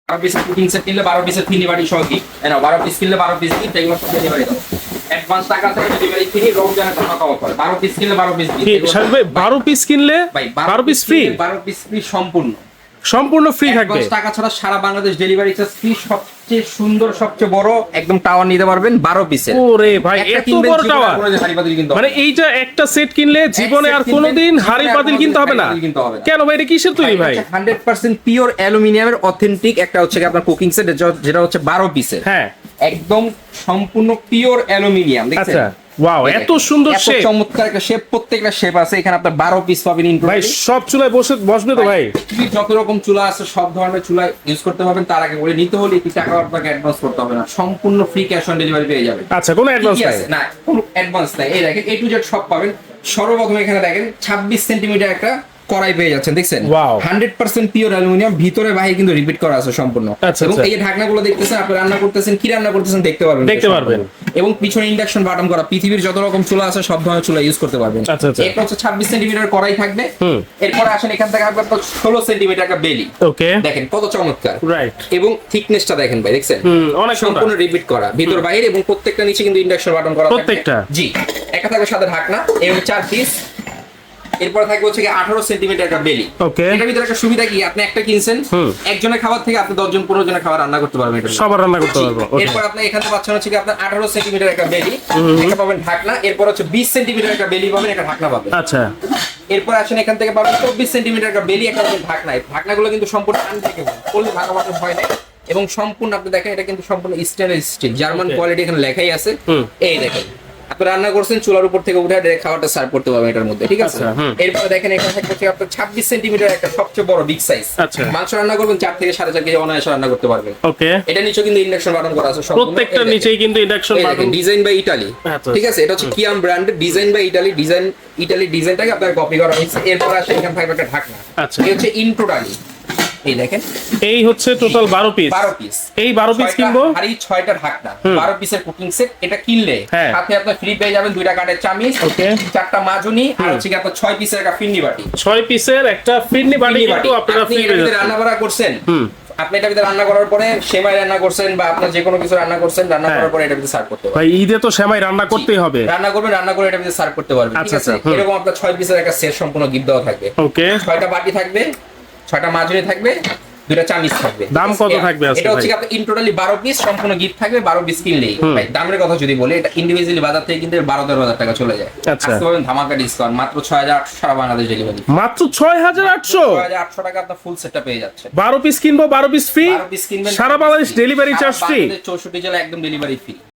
12 পিসের cooking set কিনলে 12 পিসের ফিনি বাড়ি সহ গিফট। 12 পিস কিনলে 12 পিস গিফট, এগুলো সব ডেলিভারি দাও। অ্যাডভান্স টাকা থেকে ডেলিভারি ফ্রি, রমজানের জন্য কভার করে। 12 পিস কিনলে 12 পিস গিফট। শাকিব ভাই 12 পিস কিনলে 12 পিস ফ্রি? 12 পিস ফ্রি সম্পূর্ণ ফ্রি থাকবে। টাকা ছাড়া সারা বাংলাদেশ ডেলিভারি চার্জ ফ্রি। সবচেয়ে সুন্দর সবচেয়ে বড় একদম টাওয়ার নিতে পারবেন 12 পিসের। ওরে ভাই এত বড় টাওয়ার, মানে এইটা একটা সেট কিনলে জীবনে আর কোনোদিন হাড়ি পাতিল কিনতে হবে না। কেন ভাই এটা কিসের তৈরি ভাই? 100% পিওর অ্যালুমিনিয়ামের অথেন্টিক একটা হচ্ছে আপনার কুকিং সেট, যেটা হচ্ছে 12 পিসের। হ্যাঁ একদম সম্পূর্ণ পিওর অ্যালুমিনিয়াম। দেখছেন? আচ্ছা ওয়াও, এত সুন্দর শেপ, চমৎকার একটা শেপ, প্রত্যেকটা শেপ আছে এখানে। আপনার 12 পিস পাবেন ইনক্লুডিং। ভাই সব চুলায় বসবে তো ভাই? যত রকম চুলা আছে সব ধরনের চুলা ইউজ করতে পারবেন। তার আগে বলে নিতে হলে কি টাকা আপনাকে অ্যাডভান্স করতে হবে না, সম্পূর্ণ ফ্রি ক্যাশ অন ডেলিভারি পেয়ে যাবেন। আচ্ছা কোনো অ্যাডভান্স নাই? না কোনো অ্যাডভান্স নাই। এই দেখেন A to Z সব পাবেন। সর্বপ্রথম এখানে দেখেন 26 সেন্টিমিটার একটা কড়াই পেয়ে যাচ্ছেন। দেখছেন? 100% পিওর অ্যালুমিনিয়াম, ভিতরে বাইরে কিন্তু রিপিট করা আছে সম্পূর্ণ। এবং এই যে ঢাকনাগুলো দেখতেছেন, আপনি রান্না করতেছেন, কি রান্না করতেছেন দেখতে পারবেন। এবং পিছনে ইন্ডাকশন বাটন করা, পৃথিবীর যত রকম চুলা আছে সব ধরনের চুলা ইউজ করতে পারবেন। এটা হচ্ছে 26 সেন্টিমিটার কড়াই থাকবে। এরপরে আসেন এখান থেকে আপনার 16 সেন্টিমিটার একটা বেলি। ওকে দেখেন কত চমৎকার, রাইট। এবং থিকনেসটা দেখেন ভাই, দেখছেন? অনেক সম্পূর্ণ রিপিট করা ভিতর বাইরে, এবং প্রত্যেকটা নিচে কিন্তু ইন্ডাকশন বাটন করা প্রত্যেকটা। জি, একটা থাকবে সাদা ঢাকনা এবং 4 পিস। এরপর থাকবে হচ্ছে 18 সেন্টিমিটার একটা বেলি। এটার ভিতরে একটা সুবিধা কি, আপনি একটা কিনছেন, একজনের খাবার থেকে আপনি 10 জন 15 জনের খাবার রান্না করতে পারবেন। এটা সবার রান্না করতে পারবো। এরপর আপনি এখানে পাচ্ছেন হচ্ছে আপনার 18 সেন্টিমিটার একটা বেলি, এটা পাবেন ঢাকনা। এরপর হচ্ছে 20 সেন্টিমিটার একটা বেলি পাবেন, একটা ঢাকনা পাবেন। আচ্ছা, এরপর আসেন এখান থেকে পাবেন 24 সেন্টিমিটার একটা বেলি, একটা পাবেন ঢাকনা। ঢাকনাগুলো কিন্তু সম্পূর্ণ আনব্রেকেবল, কোলে ভাঙা মাত্র ভয় নাই। এবং সম্পূর্ণ আপনি দেখেন এটা কিন্তু সম্পূর্ণ স্টেনলেস স্টিল, জার্মান কোয়ালিটি এখানে লেখাই আছে। এই দেখেন আপনি রান্না করছেন, চুলার উপর থেকে উঠে ডাইরেক্ট খাবারটা সার্ভ করতে পারবেন এটার মধ্যে, ঠিক আছে? এরপরে দেখেন এখানে থাকছে আপনার 26 সেন্টিমিটার একটা সবচেয়ে বড় বিগ সাইজ। মাংস রান্না করবেন 4 থেকে 4.5 কেজি অনায়াসে রান্না করতে পারবেন। ওকে, এটা নিচে কিন্তু ইন্ডাকশন বাটন করা আছে সম্পূর্ণ, প্রত্যেকটা নিচেই কিন্তু induction button. Design by Italy, ঠিক আছে? এটা হচ্ছে কিয়াম ব্র্যান্ডের, ডিজাইন বাই ইতালি, ইতালি ডিজাইনটাকে আপনার কপি করা হয়েছে। এরপর আসে এখানে থাকবে একটা ঢাকনা। আচ্ছা, এই হচ্ছে ইনটোটালি। এই দেখেন এই হচ্ছে টোটাল 12 পিস। এই 12 পিস কিনবো, আর এই 6টা ঢাকনা 12 পিসের কুকিং সেট। এটা কিনলে সাথে আপনি ফ্রি পেয়ে যাবেন 2টা কাঠের চামিচ, 4টা মাজুনি, আর হচ্ছে আপনার 6 পিসের একটা ফিরনি বাটি। 6 পিসের একটা ফিরনি বাটি কিন্তু আপনারা ফ্রি পেয়ে যাবেন। রান্না বাড়া করছেন, আপনি এটা ভিতরে রান্না করার পরে সেমাই রান্না করছেন বা আপনার যে কোনো কিছু রান্না করছেন, রান্না করার পরে এটা ভিতরে সার্ভ করতে পারবেন। ভাই ঈদে তো সেমাই রান্না করতেই হবে, রান্না করবেন, রান্না করে এটা ভিতরে সার্ভ করতে পারবেন, ঠিক আছে? এরকম আপনার 6 পিসের একটা সেট সম্পূর্ণ গিফট দেওয়া থাকবে। ওকে, 6টা বাটি থাকবে, 6টা মাজুনি থাকবে, 2টা চামিচ থাকবে। দাম কত থাকবে? এটা হচ্ছে আপনার ইন টোটালি 12 পিস সম্পূর্ণ গিফট থাকবে। 12 পিস কিনলেই ভাই দামের কথা যদি বলি, এটা ইন্ডিভিজুয়ালি বাজার থেকে কিন্তু 12-13 হাজার টাকা চলে যায়। আচ্ছা, পাবেন ধামাকা ডিসকাউন্ট মাত্র 6800 সারা বাংলাদেশ ডেলিভারি। মাত্র 6800 টাকা আপনার ফুল সেটটা পেয়ে যাচ্ছে। 12 পিস কিনবো 12 পিস ফ্রি, 12 পিস কিনবেন সারা বাংলাদেশ ডেলিভারি চার্জ ফ্রি, 64 জেলা একদম ডেলিভারি ফ্রি।